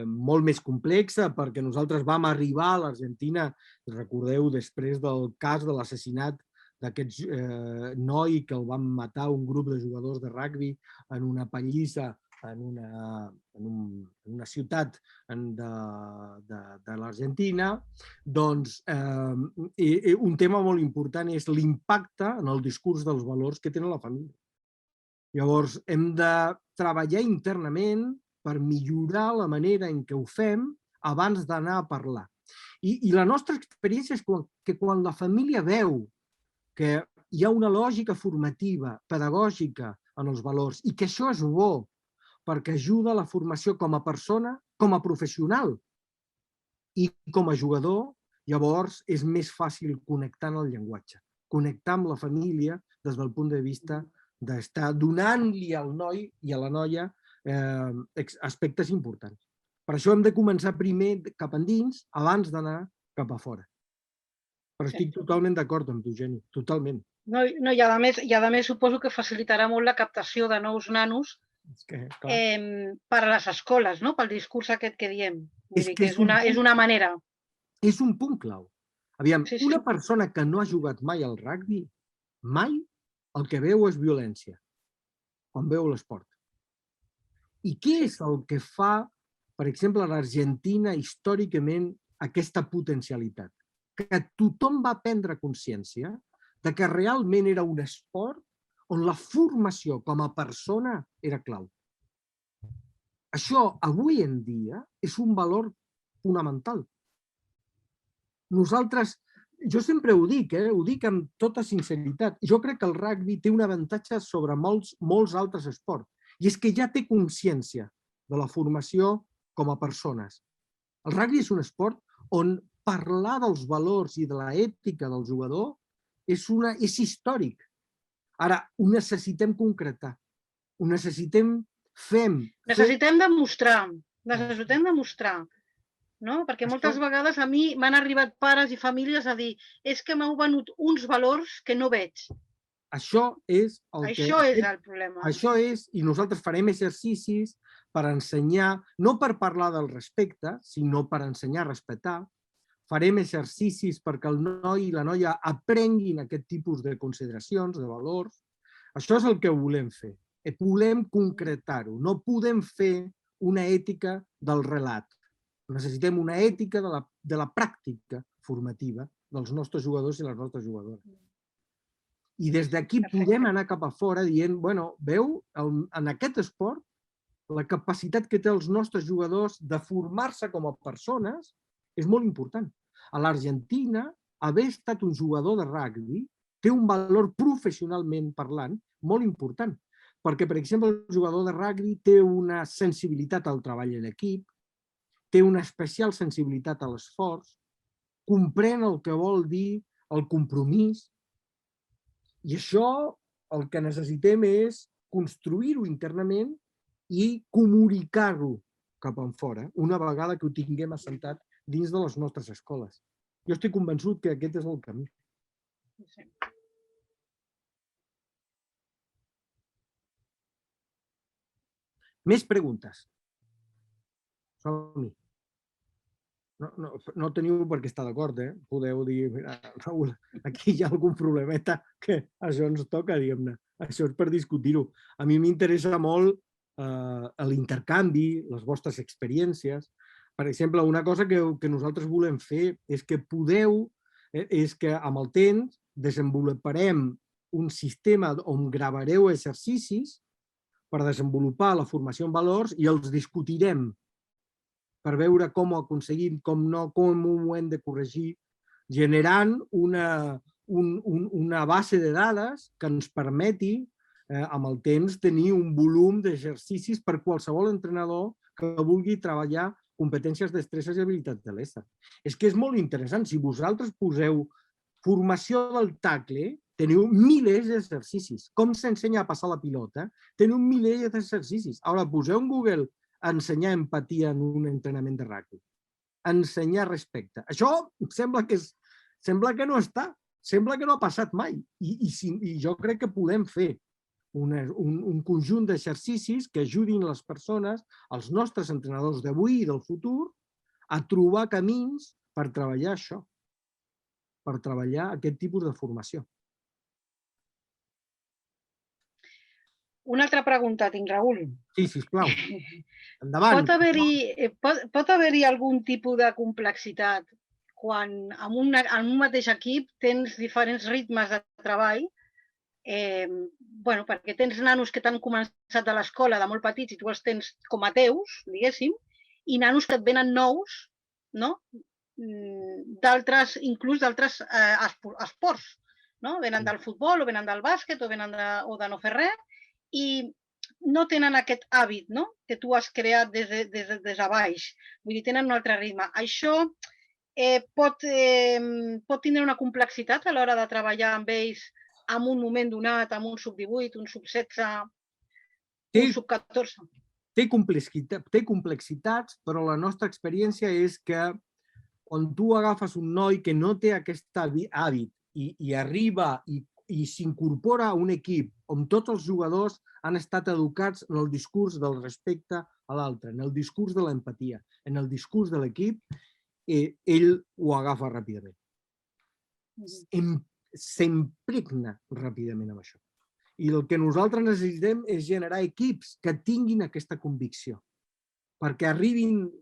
molt més complex, perquè nosaltres vam arribar a l'Argentina, recordeu, després del cas de l'assassinat d'aquest noi que el van matar un grup de jugadors de rugby en una pallissa en una ciutat de l'Argentina, doncs un tema molt important és l'impacte en el discurs dels valors que tenen la família. Llavors, hem de treballar internament per millorar la manera en què ho fem abans d'anar a parlar. I la nostra experiència és que quan la família veu que hi ha una lògica formativa, pedagògica en els valors i que això és bo perquè ajuda a la formació com a persona, com a professional i com a jugador, llavors és més fàcil connectar en el llenguatge, connectar amb la família des del punt de vista d'estar donant-li al noi i a la noia aspectes importants. Per això hem de començar primer cap endins abans d'anar cap a fora. Però estic totalment d'acord amb tu, Geni, totalment. No, i a més suposo que facilitarà molt la captació de nous nanos per a les escoles, no? Pel discurs aquest que diem. Vull dir que és una manera. És un punt clau. Aviam, una persona que no ha jugat mai al rugby, mai el que veu és violència, quan veu l'esport. I què és el que fa, per exemple, a l'Argentina històricament aquesta potencialitat? Que tothom va prendre consciència de que realment era un esport on la formació com a persona era clau. Això, avui en dia, és un valor fonamental. Nosaltres, jo sempre ho dic amb tota sinceritat, jo crec que el rugby té un avantatge sobre molts altres esports, i és que ja té consciència de la formació com a persones. El rugby és un esport on parlar dels valors i de l'ètica del jugador és històric. Ara, ho necessitem concretar, ho necessitem fer. Necessitem demostrar. No? Perquè moltes vegades a mi m'han arribat pares i famílies a dir és que m'heu venut uns valors que no veig. Això és el problema. Això és, i nosaltres farem exercicis per ensenyar, no per parlar del respecte, sinó per ensenyar a respectar. Farem exercicis perquè el noi i la noia aprenguin aquest tipus de consideracions, de valors. Això és el que volem fer. Volem concretar-ho. No podem fer una ètica del relat. Necessitem una ètica de la pràctica formativa dels nostres jugadors i les nostres jugadores. I des d'aquí podem anar cap a fora dient, bueno, veu, en aquest esport, la capacitat que té els nostres jugadors de formar-se com a persones és molt important. A l'Argentina, haver estat un jugador de rugby té un valor professionalment parlant molt important. Perquè, per exemple, el jugador de rugby té una sensibilitat al treball en equip, té una especial sensibilitat a l'esforç, comprèn el que vol dir el compromís, i això el que necessitem és construir-ho internament i comunicar-ho cap enfora, una vegada que ho tinguem assentat dins de les nostres escoles. Jo estic convençut que aquest és el camí. Més preguntes? Som-hi. No teniu per què estar d'acord, podeu dir, Raül, aquí hi ha algun problemeta que això ens toca, diguem-ne. Això és per discutir-ho. A mi m'interessa molt l'intercanvi, les vostres experiències. Per exemple, una cosa que nosaltres volem fer és que amb el temps desenvoluparem un sistema on gravareu exercicis per desenvolupar la formació en valors i els discutirem per veure com ho aconseguim, com no, com ho hem de corregir, generant una base de dades que ens permeti, amb el temps, tenir un volum d'exercicis per qualsevol entrenador que vulgui treballar competències, destreses i habilitats de l'ésser. És que és molt interessant. Si vosaltres poseu formació del tackle, teniu milers d'exercicis. Com s'ensenya a passar la pilota? Teniu milers d'exercicis. Ara, poseu en Google ensenyar empatia en un entrenament de rugby, ensenyar respecte. Això sembla que no està, sembla que no ha passat mai. I jo crec que podem fer un conjunt d'exercicis que ajudin les persones, els nostres entrenadors d'avui i del futur, a trobar camins per treballar això, per treballar aquest tipus de formació. Una altra pregunta tinc, Raül. Sí, sisplau. Endavant. Pot haver-hi algun tipus de complexitat quan en un mateix equip tens diferents ritmes de treball? Perquè tens nanos que t'han començat a l'escola de molt petits i tu els tens com a teus, diguéssim, i nanos que et venen nous, no? Inclús d'altres esports. Venen del futbol, o venen del bàsquet, o venen de no fer res, i no tenen aquest hàbit que tu has creat des de baix. Vull dir, tenen un altre ritme. Això pot tindre una complexitat a l'hora de treballar amb ells en un moment donat, amb un sub-18, un sub-16, Sí. un sub-14? Té complexitats, però la nostra experiència és que quan tu agafes un noi que no té aquest hàbit i arriba i s'incorpora a un equip on tots els jugadors han estat educats en el discurs del respecte a l'altre, en el discurs de l'empatia, en el discurs de l'equip, ell ho agafa ràpidament. S'impregna ràpidament amb això. I el que nosaltres necessitem és generar equips que tinguin aquesta convicció. Perquè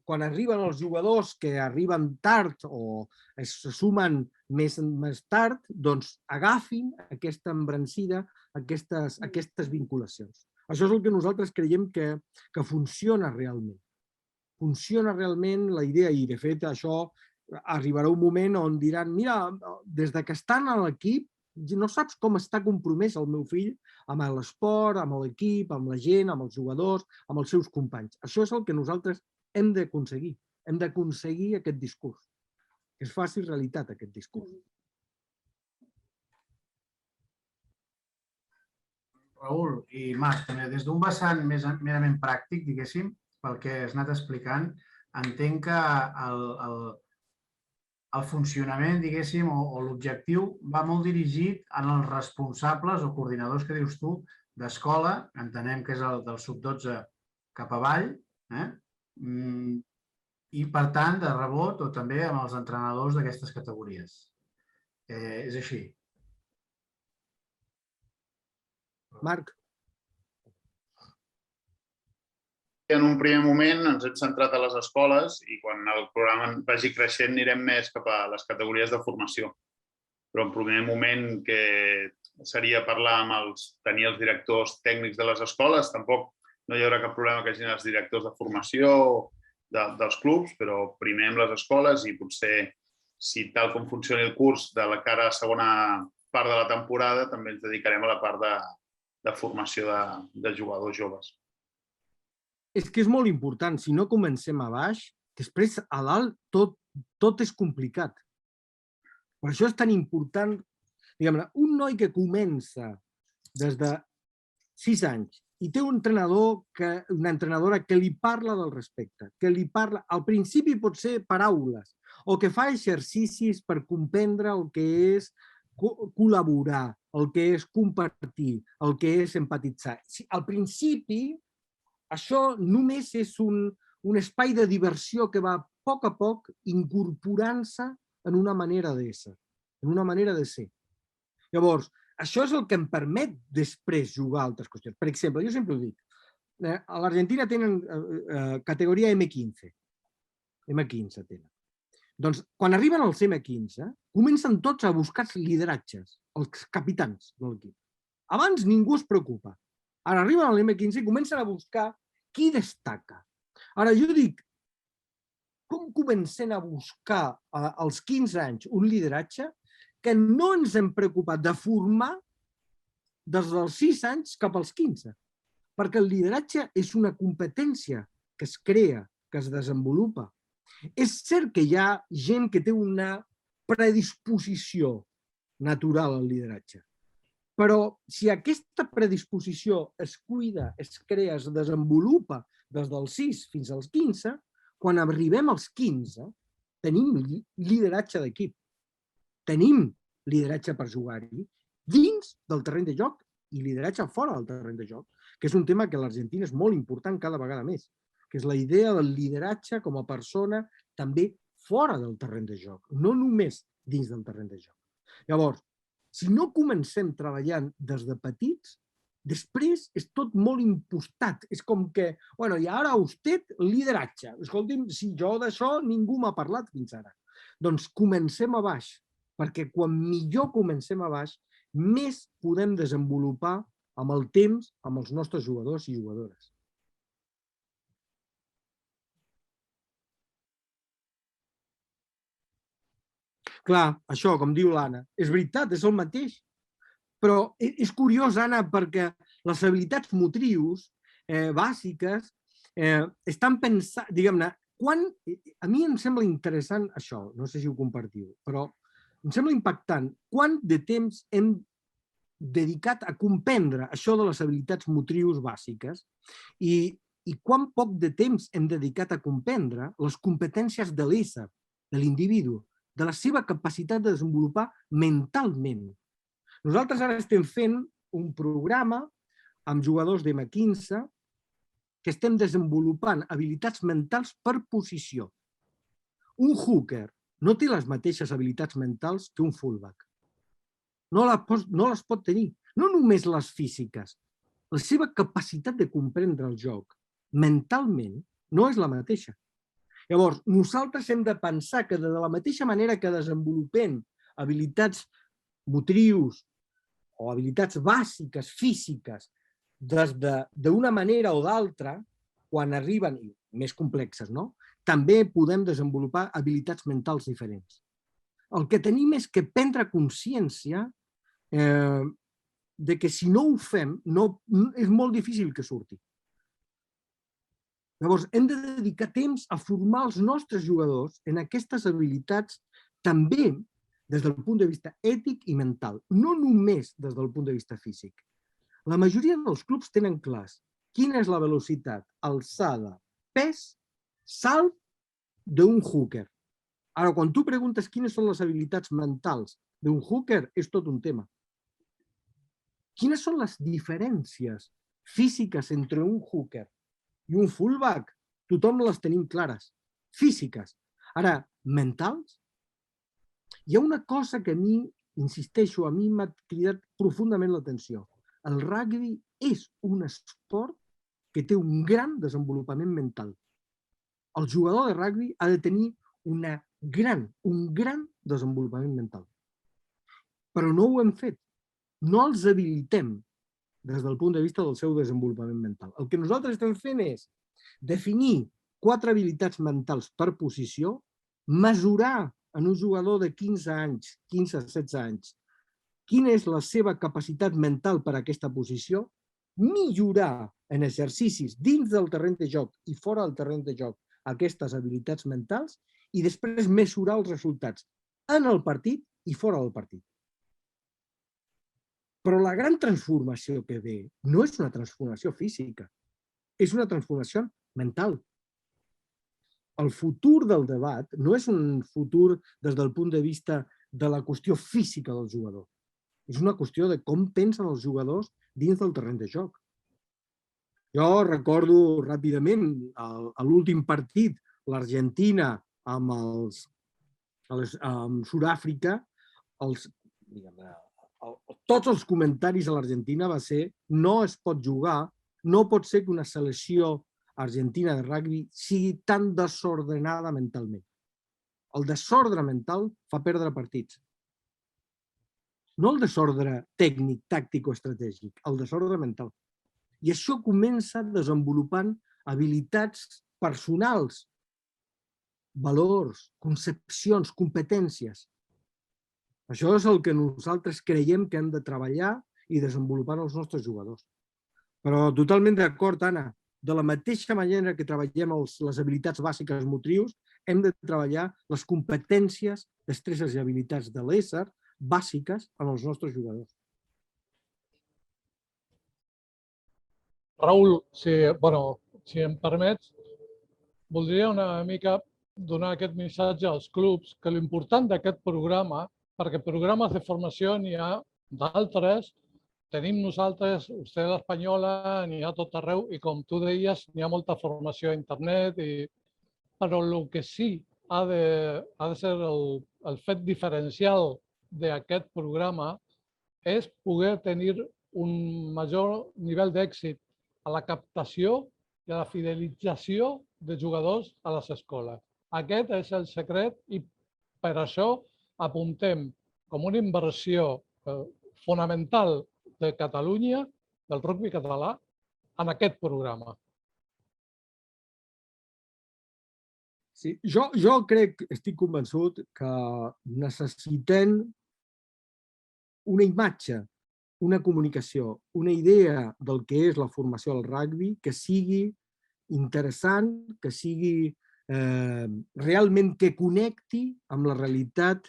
quan arriben els jugadors que arriben tard o es sumen més tard, doncs agafin aquesta embrancida, aquestes vinculacions. Això és el que nosaltres creiem que funciona realment. Funciona realment la idea i, de fet, això arribarà un moment on diran mira, des que estan a l'equip, no saps com està compromès el meu fill amb l'esport, amb l'equip, amb la gent, amb els jugadors, amb els seus companys. Això és el que nosaltres hem d'aconseguir. Hem d'aconseguir aquest discurs. Que es faci realitat aquest discurs. Raül i Marc, també des d'un vessant més merament pràctic, diguéssim, pel que has anat explicant, entenc que el funcionament, diguéssim, o l'objectiu va molt dirigit en els responsables o coordinadors que dius tu d'escola, entenem que és el del sub-12 cap avall, i per tant de rebot o també amb els entrenadors d'aquestes categories. És així. Marc. En un primer moment ens hem centrat a les escoles i quan el programa vagi creixent anirem més cap a les categories de formació. Però en primer moment que seria parlar amb tenir els directors tècnics de les escoles, tampoc no hi haurà cap problema que hagin els directors de formació dels clubs, però primer amb les escoles i potser, si tal com funcioni el curs de la cara a segona part de la temporada, també ens dedicarem a la part de formació de jugadors joves. És que és molt important. Si no comencem a baix, després a dalt tot és complicat. Per això és tan important, diguem-ne, un noi que comença des de 6 anys i té una entrenadora que li parla del respecte, que li parla, al principi pot ser paraules, o que fa exercicis per comprendre el que és col·laborar, el que és compartir, el que és empatitzar. Al principi, això només és un espai de diversió que va a poc incorporant-se en una manera d'ésser, en una manera de ser. Llavors, això és el que em permet després jugar a altres qüestions. Per exemple, jo sempre ho dic, a l'Argentina tenen categoria M15. M15 tenen. Doncs, quan arriben als M15, comencen tots a buscar els lideratges, els capitans de l'equip. Abans ningú es preocupa. Ara arriben a l'M15 i comencen a buscar qui destaca. Ara jo dic, com comencem a buscar als 15 anys un lideratge que no ens hem preocupat de formar des dels 6 anys cap als 15? Perquè el lideratge és una competència que es crea, que es desenvolupa. És cert que hi ha gent que té una predisposició natural al lideratge. Però si aquesta predisposició es cuida, es crea, es desenvolupa des dels 6 fins als 15, quan arribem als 15 tenim lideratge d'equip. Tenim lideratge per jugar-hi dins del terreny de joc i lideratge fora del terreny de joc, que és un tema que a l'Argentina és molt important cada vegada més, que és la idea del lideratge com a persona també fora del terreny de joc, no només dins del terreny de joc. Llavors, si no comencem treballant des de petits, després és tot molt impostat. És com que, bueno, i ara usted lideratge. Escolti'm, si jo d'això ningú m'ha parlat fins ara. Doncs comencem a baix, perquè quan millor comencem a baix, més podem desenvolupar amb el temps amb els nostres jugadors i jugadores. Clar, això, com diu l'Anna, és veritat, és el mateix. Però és curiós, Anna, perquè les habilitats motrius bàsiques estan pensant, diguem-ne, a mi em sembla interessant això, no sé si ho compartiu, però em sembla impactant quant de temps hem dedicat a comprendre això de les habilitats motrius bàsiques i quan poc de temps hem dedicat a comprendre les competències de l'ésser, de l'individu, de la seva capacitat de desenvolupar mentalment. Nosaltres ara estem fent un programa amb jugadors de M15 que estem desenvolupant habilitats mentals per posició. Un hooker no té les mateixes habilitats mentals que un fullback. No les pot tenir, no només les físiques. La seva capacitat de comprendre el joc mentalment no és la mateixa. Llavors, nosaltres hem de pensar que de la mateixa manera que desenvolupem habilitats motrius o habilitats bàsiques, físiques, d'una manera o d'altra, quan arriben, més complexes, no? També podem desenvolupar habilitats mentals diferents. El que tenim és que prendre consciència de que si no ho fem, és molt difícil que surti. Llavors, hem de dedicar temps a formar els nostres jugadors en aquestes habilitats també des del punt de vista ètic i mental, no només des del punt de vista físic. La majoria dels clubs tenen clars quina és la velocitat, alçada, pes, salt d'un hooker. Ara, quan tu preguntes quines són les habilitats mentals d'un hooker, és tot un tema. Quines són les diferències físiques entre un hooker i un fullback? Tothom les tenim clares. Físiques. Ara, mentals? Hi ha una cosa que a mi, insisteixo, a mi m'ha cridat profundament l'atenció. El rugby és un esport que té un gran desenvolupament mental. El jugador de rugby ha de tenir un gran desenvolupament mental. Però no ho hem fet. No els habilitem des del punt de vista del seu desenvolupament mental. El que nosaltres estem fent és definir 4 habilitats mentals per posició, mesurar en un jugador de 15 anys, 15-16 anys, quina és la seva capacitat mental per a aquesta posició, millorar en exercicis dins del terreny de joc i fora del terreny de joc aquestes habilitats mentals i després mesurar els resultats en el partit i fora del partit. Però la gran transformació que ve no és una transformació física, és una transformació mental. El futur del debat no és un futur des del punt de vista de la qüestió física del jugador. És una qüestió de com pensen els jugadors dins del terreny de joc. Jo recordo ràpidament a l'últim partit, l'Argentina amb Sud-àfrica, tots els comentaris a l'Argentina va ser no es pot jugar, no pot ser que una selecció argentina de rugby sigui tan desordenada mentalment. El desordre mental fa perdre partits. No el desordre tècnic, tàctic o estratègic, el desordre mental. I això comença desenvolupant habilitats personals, valors, concepcions, competències. Això és el que nosaltres creiem que hem de treballar i desenvolupar els nostres jugadors. Però totalment d'acord, Anna. De la mateixa manera que treballem les habilitats bàsiques motrius, hem de treballar les competències, destreses i habilitats de l'ésser bàsiques en els nostres jugadors. Raül, si em permets, voldria una mica donar aquest missatge als clubs que l'important d'aquest programa, perquè programes de formació n'hi ha d'altres, tenim nosaltres, Usted l'Espanyola, n'hi ha tot arreu i com tu deies, n'hi ha molta formació a internet, però el que sí ha de ser el fet diferencial d'aquest programa és poder tenir un major nivell d'èxit a la captació i a la fidelització de jugadors a les escoles. Aquest és el secret i per això apuntem com una inversió fonamental de Catalunya, del rugby català, en aquest programa. Sí, jo crec, estic convençut que necessitem una imatge, una comunicació, una idea del que és la formació del rugby que sigui interessant, que sigui realment que connecti amb la realitat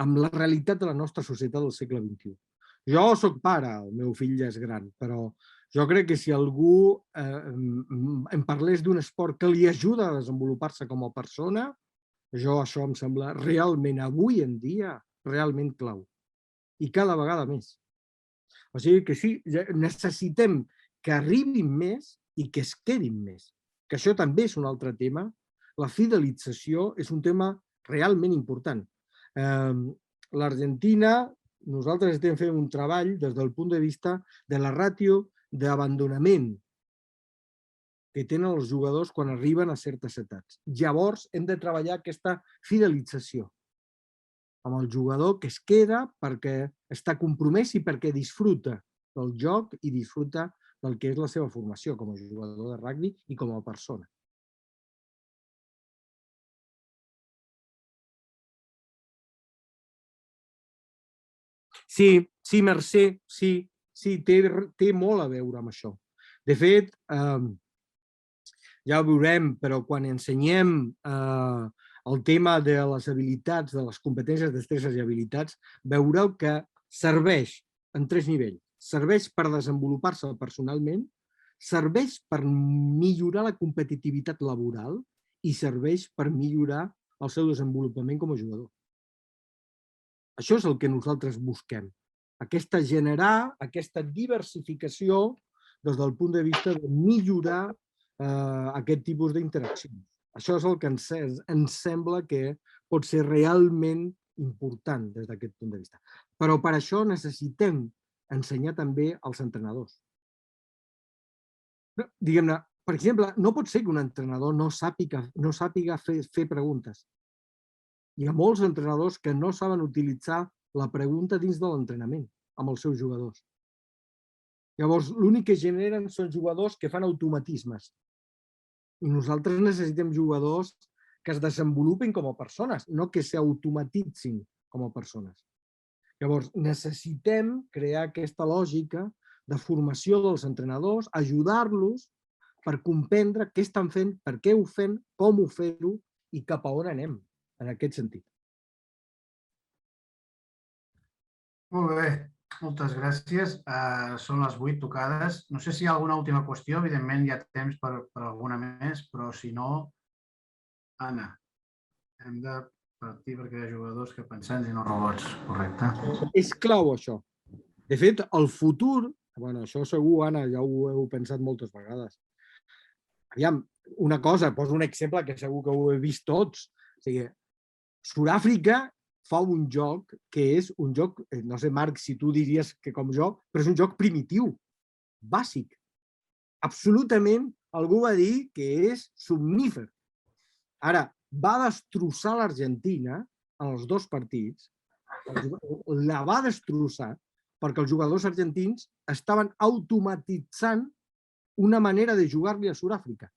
amb la realitat de la nostra societat del segle XXI. Jo sóc pare, el meu fill ja és gran, però jo crec que si algú em parlés d'un esport que li ajuda a desenvolupar-se com a persona, això em sembla realment, avui en dia, realment clau. I cada vegada més. O sigui que sí, necessitem que arribin més i que es quedin més. Que això també és un altre tema. La fidelització és un tema realment important. L'Argentina, nosaltres estem fent un treball des del punt de vista de la ràtio d'abandonament que tenen els jugadors quan arriben a certes edats. Llavors hem de treballar aquesta fidelització amb el jugador que es queda perquè està compromès i perquè disfruta del joc i disfruta del que és la seva formació com a jugador de rugby i com a persona. Sí, Mercè, sí, té molt a veure amb això. De fet, ja ho veurem, però quan ensenyem el tema de les habilitats, de les competències, destreses i habilitats, veureu que serveix en 3 nivells. Serveix per desenvolupar-se personalment, serveix per millorar la competitivitat laboral i serveix per millorar el seu desenvolupament com a jugador. Això és el que nosaltres busquem. Generar aquesta diversificació des del punt de vista de millorar aquest tipus d'interaccions. Això és el que ens sembla que pot ser realment important des d'aquest punt de vista. Però per això necessitem ensenyar també als entrenadors. Diguem-ne, per exemple, no pot ser que un entrenador no sàpiga fer preguntes. Hi ha molts entrenadors que no saben utilitzar la pregunta dins de l'entrenament amb els seus jugadors. Llavors, l'únic que generen són jugadors que fan automatismes. I nosaltres necessitem jugadors que es desenvolupin com a persones, no que s'automatitzin com a persones. Llavors, necessitem crear aquesta lògica de formació dels entrenadors, ajudar-los per comprendre què estan fent, per què ho fem, com ho fer-ho i cap a on anem, en aquest sentit. Molt bé, moltes gràcies. Són les 8 tocades. No sé si hi ha alguna última qüestió, evidentment hi ha temps per alguna més, però si no, Anna, hem de partir perquè hi ha jugadors que pensants i no robots, correcte? És clau, això. De fet, el futur, això segur, Anna, ja ho heu pensat moltes vegades. Aviam, una cosa, poso un exemple que segur que ho heu vist tots. O sigui, Sud-àfrica fa un joc que és un joc, no sé, Marc, si tu diries que com jo, però és un joc primitiu, bàsic. Absolutament, algú va dir que és somnífer. Ara, va destrossar l'Argentina en els 2 partits, la va destrossar perquè els jugadors argentins estaven automatitzant una manera de jugar-li a Sud-àfrica.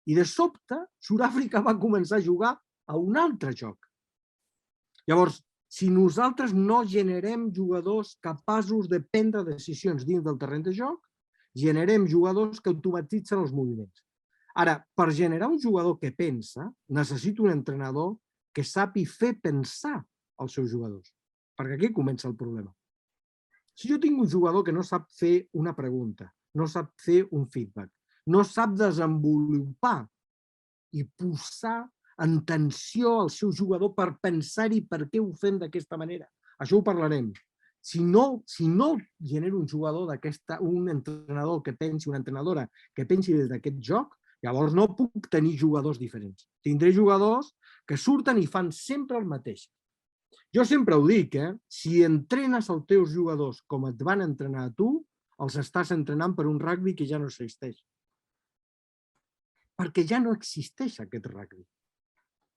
I de sobte, Sud-àfrica va començar a jugar a un altre joc. Llavors, si nosaltres no generem jugadors capaços de prendre decisions dins del terreny de joc, generem jugadors que automatitzen els moviments. Ara, per generar un jugador que pensa, necessito un entrenador que sàpi fer pensar els seus jugadors. Perquè aquí comença el problema. Si jo tinc un jugador que no sap fer una pregunta, no sap fer un feedback, no sap desenvolupar i posar en tensió al seu jugador per pensar-hi per què ho fem d'aquesta manera. Això ho parlarem. Si no genero un jugador un entrenador que pensi, una entrenadora que pensi des d'aquest joc, llavors no puc tenir jugadors diferents. Tindré jugadors que surten i fan sempre el mateix. Jo sempre ho dic, si entrenes els teus jugadors com et van entrenar a tu, els estàs entrenant per un rugby que ja no existeix. Perquè ja no existeix aquest rugby.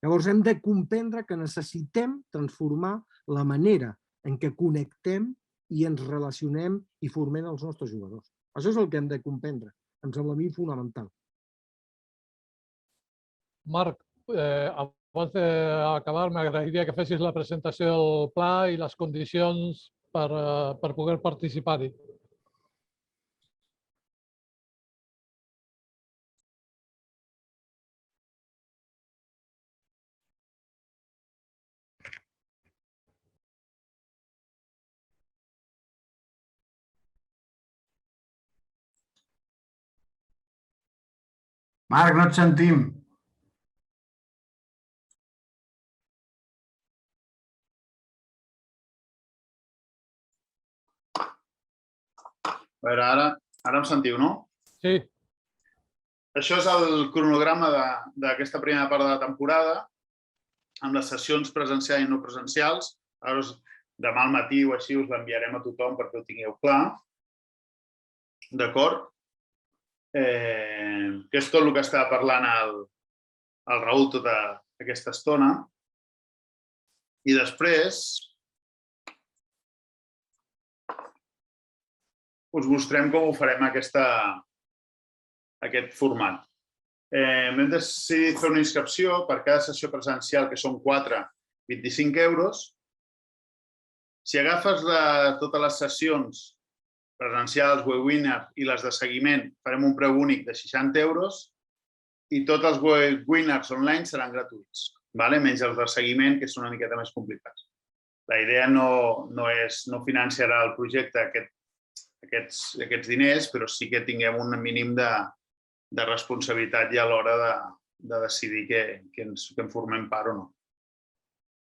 Llavors hem de comprendre que necessitem transformar la manera en què connectem i ens relacionem i formem els nostres jugadors. Això és el que hem de comprendre. Em sembla a mi fonamental. Marc, abans d'acabar, m'agradaria que fessis la presentació del pla i les condicions per poder participar-hi. Marc, no et sentim. A veure, ara em sentiu, no? Sí. Això és el cronograma d'aquesta primera part de la temporada, amb les sessions presencials i no presencials. Ara, demà al matí o així us l'enviarem a tothom perquè ho tingueu clar. D'acord? Que és tot el que estava parlant el Raül tota aquesta estona. I després us mostrem com ho farem aquest format. Hem decidit fer una inscripció per cada sessió presencial, que són 4, 25 euros. Si agafes totes les sessions presencials, webinar i les de seguiment, farem un preu únic de 60 euros i tots els webinars online seran gratuïts, menys els de seguiment, que són una miqueta més complicats. La idea no financiarà el projecte aquests diners, però sí que tinguem un mínim de responsabilitat ja a l'hora de decidir que en formem part o no.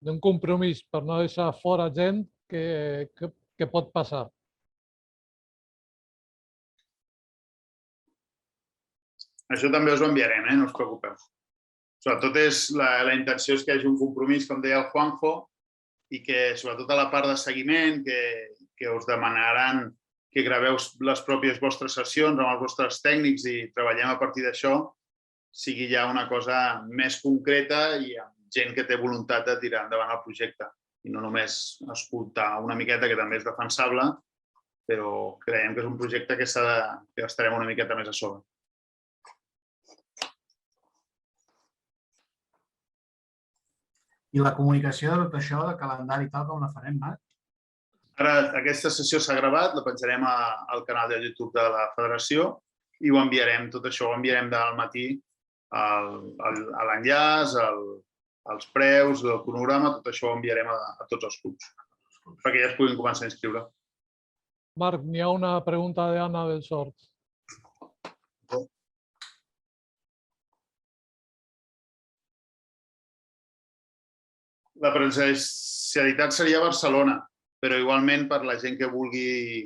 D'un compromís per no deixar fora gent que pot passar. Això també us ho enviarem, no us preocupeu. Sobretot la intenció és que hi hagi un compromís, com deia el Juanjo, i que sobretot a la part de seguiment, que us demanaran que graveu les pròpies vostres sessions amb els vostres tècnics i treballem a partir d'això, sigui ja una cosa més concreta i amb gent que té voluntat de tirar endavant el projecte i no només escoltar una miqueta, que també és defensable, però creiem que és un projecte que estarem una miqueta més a sobre. I la comunicació de tot això, de calendari i tal, com la farem, Marc? Ara, aquesta sessió s'ha gravat, la penjarem al canal de YouTube de la Federació i ho enviarem, tot això ho enviarem demà al matí, l'enllaç, els preus, el cronograma, tot això ho enviarem a tots els clubs, perquè ja es puguin començar a inscriure. Marc, n'hi ha una pregunta de Anna del Sort. La presencialitat seria a Barcelona, però igualment per la gent que vulgui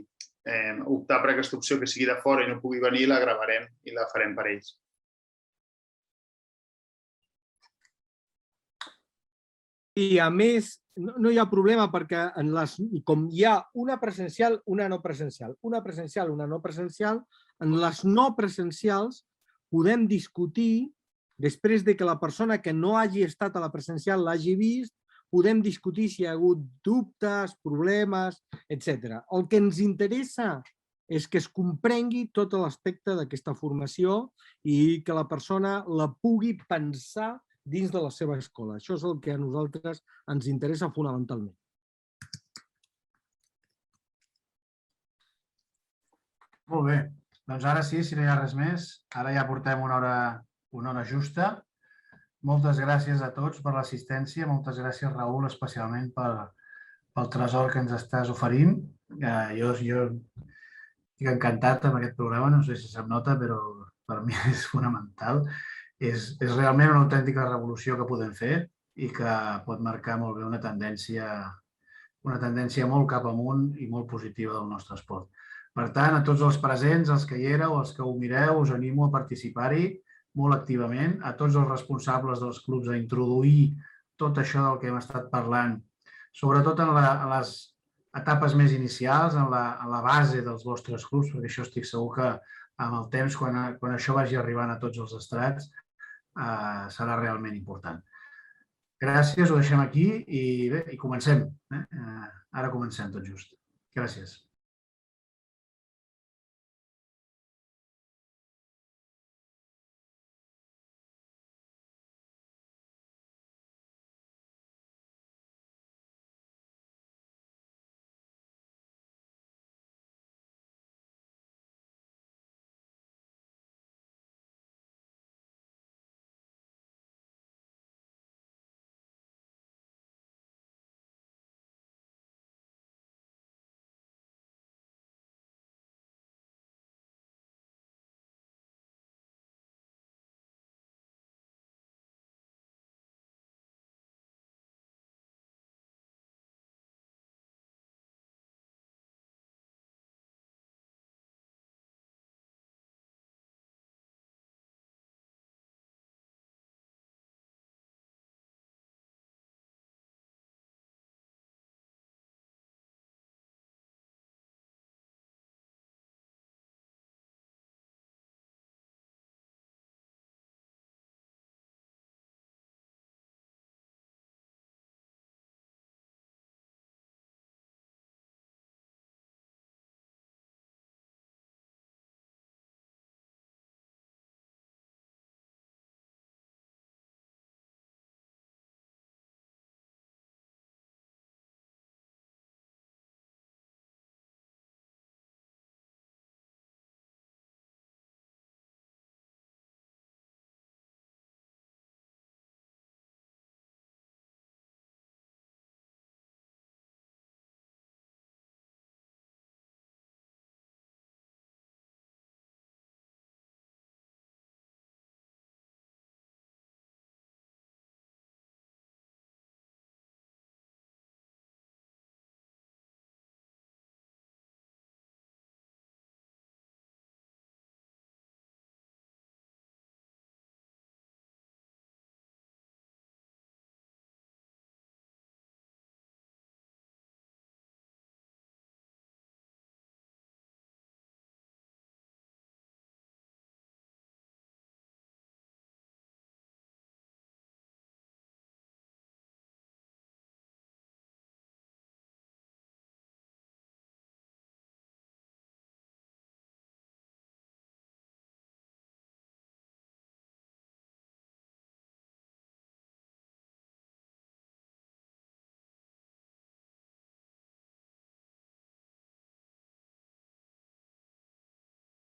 optar per aquesta opció que sigui de fora i no pugui venir, la gravarem i la farem per ells. I a més, no hi ha problema perquè com hi ha una presencial, una no presencial, una presencial, una no presencial, en les no presencials podem discutir, després de que la persona que no hagi estat a la presencial l'hagi vist, podem discutir si hi ha hagut dubtes, problemes, etc. El que ens interessa és que es comprengui tot l'aspecte d'aquesta formació i que la persona la pugui pensar dins de la seva escola. Això és el que a nosaltres ens interessa fonamentalment. Molt bé. Doncs ara sí, si no hi ha res més, ara ja portem una hora justa. Moltes gràcies a tots per l'assistència. Moltes gràcies, Raül, especialment pel tresor que ens estàs oferint. Jo estic encantat amb aquest programa, no sé si se'm nota, però per mi és fonamental. És realment una autèntica revolució que podem fer i que pot marcar molt bé una tendència molt cap amunt i molt positiva del nostre esport. Per tant, a tots els presents, els que hi éreu, els que ho mireu, us animo a participar-hi molt activament, a tots els responsables dels clubs a introduir tot això del que hem estat parlant, sobretot en les etapes més inicials, en la base dels vostres clubs, perquè això estic segur que amb el temps, quan això vagi arribant a tots els estrats, serà realment important. Gràcies, ho deixem aquí i bé, i comencem. Ara comencem tot just. Gràcies.